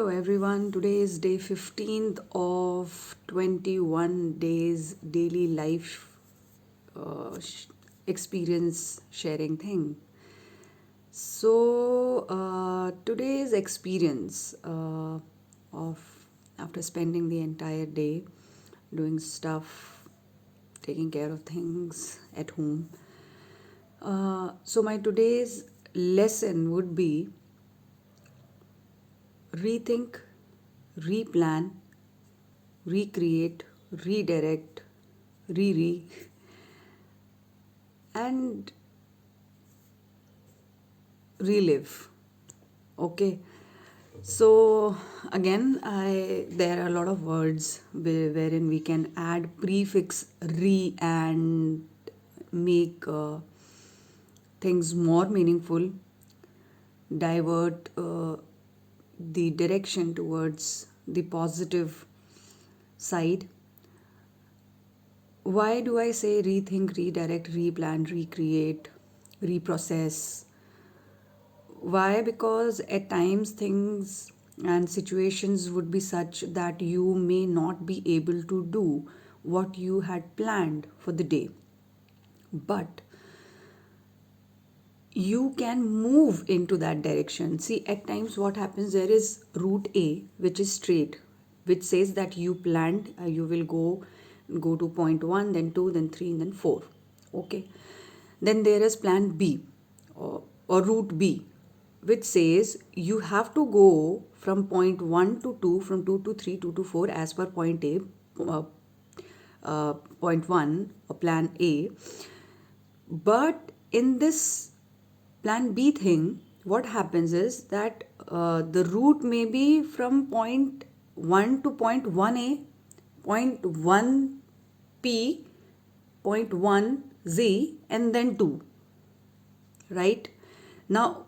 Hello everyone, today is day 15th of 21 days daily life experience sharing thing. Today's experience of after spending the entire day doing stuff, taking care of things at home. My today's lesson would be rethink, replan, recreate, redirect, and relive. Okay. So again, I there are a lot of words wherein we can add prefix re and make things more meaningful, divert the direction towards the positive side. Why do I say rethink, redirect, replan, recreate, reprocess? Why? Because at times things and situations would be such that you may not be able to do what you had planned for the day. But you can move into that direction. See, at times what happens, there is route A, which is straight, which says that you planned, you will go to point 1, then 2, then 3, then 4. Okay. Then there is plan B, or route B, which says you have to go from point 1 to 2, from 2 to 3, 2 to 4 as per point A, uh, point 1 or plan A. But in this plan B thing, what happens is that the route may be from point 1 to point 1A, point 1P, point 1Z, and then 2. Right? Now,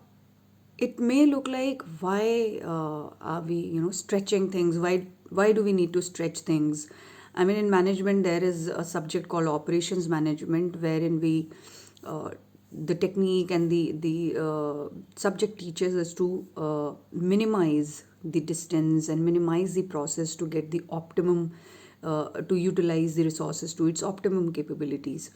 it may look like why are we stretching things? Why do we need to stretch things? I mean, in management there is a subject called operations management, wherein we the technique and the subject teaches us to minimize the distance and minimize the process to get the optimum, to utilize the resources to its optimum capabilities.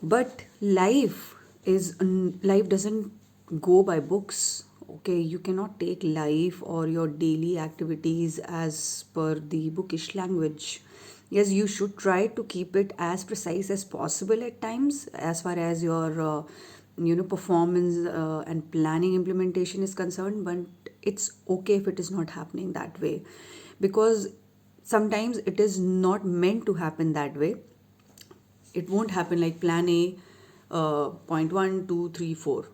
But life doesn't go by books. Okay, you cannot take life or your daily activities as per the bookish language. Yes, you should try to keep it as precise as possible at times as far as your performance and planning implementation is concerned, but it's okay if it is not happening that way, because sometimes it is not meant to happen that way. It won't happen like plan A, point 1, 2, 3, 4.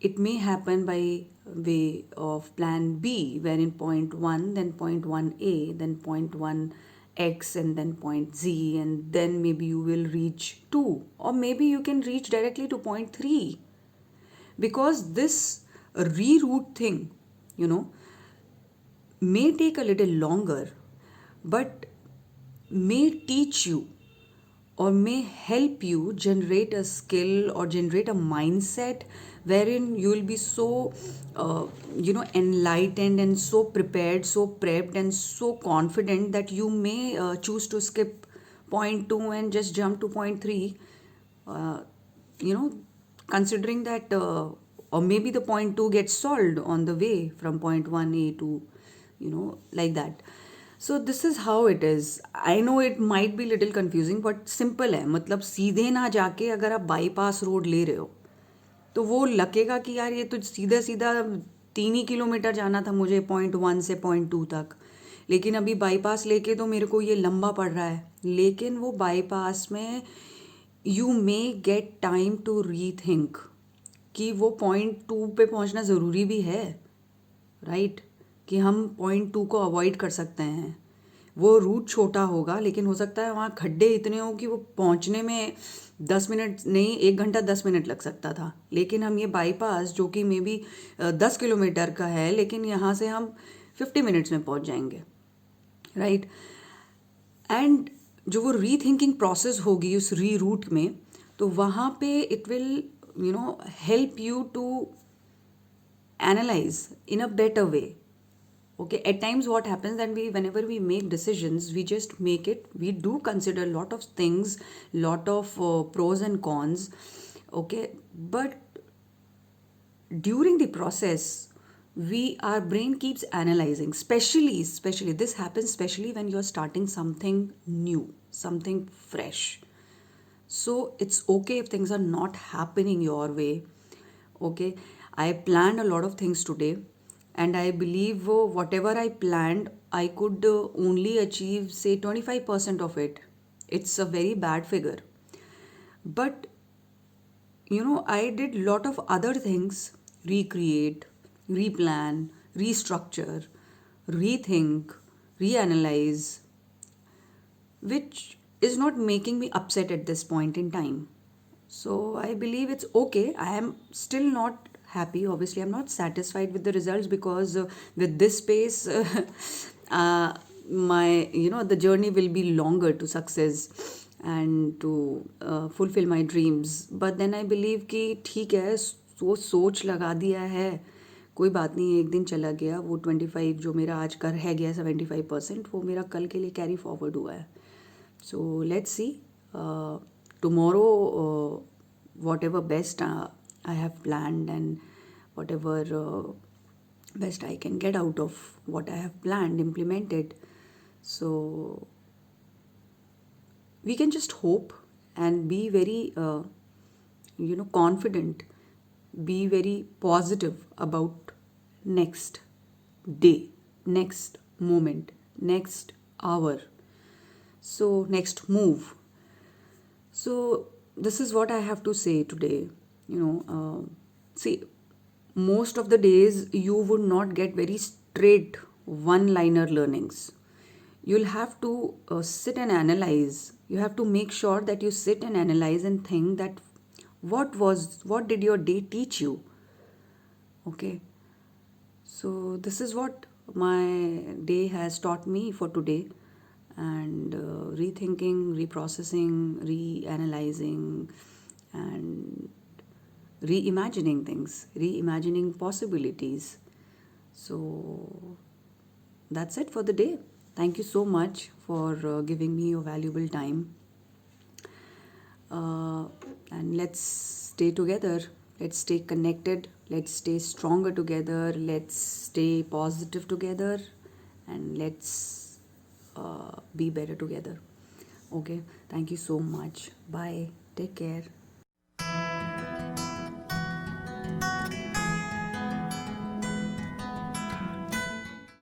It may happen by way of plan B, wherein point 1, then point 1A, then point 1X, and then point Z, and then maybe you will reach 2, or maybe you can reach directly to point 3. Because this reroute thing, you know, may take a little longer, but may teach you or may help you generate a skill or generate a mindset wherein you will be so enlightened and so prepared, so prepped, and so confident that you may choose to skip point 2 and just jump to point 3, uh, you know considering that, or maybe the point 2 gets solved on the way from point 1A to, like that. So this is how it is. I know it might be little confusing, but simple है. मतलब सीधे ना जाके अगर आप bypass road ले रहे हो तो वो लगेगा कि यार ये तो सीधा सीधा 3 ही किलोमीटर जाना था मुझे पॉइंट 1 से पॉइंट 2 तक, लेकिन अभी बाईपास लेके तो मेरे को ये लंबा पड़ रहा है. लेकिन वो बाईपास में you may get time to rethink कि वो पॉइंट 2 पे पहुंचना ज़रूरी भी है. राइट, कि हम पॉइंट 2 को अवॉइड कर सकते हैं. वो रूट छोटा होगा, लेकिन हो सकता है वहाँ खड्डे इतने हो कि वो पहुँचने में 10 मिनट नहीं, 1 घंटा 10 मिनट लग सकता था. लेकिन हम ये बाईपास जो कि मे बी 10 किलोमीटर का है, लेकिन यहाँ से हम 50 मिनट्स में पहुँच जाएंगे. राइट. एंड जो वो रीथिंकिंग प्रोसेस होगी उस री रूट में, तो वहाँ पे it will help you to analyse in a better way Okay, at times what happens that whenever we make decisions, we just make it, we do consider a lot of things, lot of pros and cons. Okay, but during the process, our brain keeps analyzing, especially this happens especially when you're starting something new, something fresh. So it's okay if things are not happening your way. Okay, I planned a lot of things today, and I believe whatever I planned, I could only achieve, say, 25% of it. It's a very bad figure. But I did lot of other things: recreate, replan, restructure, rethink, reanalyze, which is not making me upset at this point in time. So I believe it's okay. I am still not happy. Obviously, I'm not satisfied with the results because with this pace, my the journey will be longer to success and to fulfill my dreams. But then I believe कि ठीक है, वो सोच लगा दिया है, कोई बात नहीं, एक दिन चला गया, वो 25 जो मेरा आज कर है गया 75%, वो मेरा कल के लिए कैरी फॉरवर्ड हुआ है. So let's see. Tomorrow, whatever best I have planned, and whatever best I can get out of what I have planned, implemented. So we can just hope and be very, confident, be very positive about next day, next moment, next hour. So, next move. So, this is what I have to say today. See, most of the days you would not get very straight one liner learnings. You'll have to sit and analyze. You have to make sure that you sit and analyze and think that what did your day teach you? Okay. So, this is what my day has taught me for today, and rethinking, reprocessing, reanalyzing, and reimagining things, reimagining possibilities. So, that's it for the day. Thank you so much for giving me your valuable time. Uh, and let's stay together. Let's stay connected. Let's stay stronger together. Let's stay positive together. And let's be better together. Okay. Thank you so much. Bye. Take care.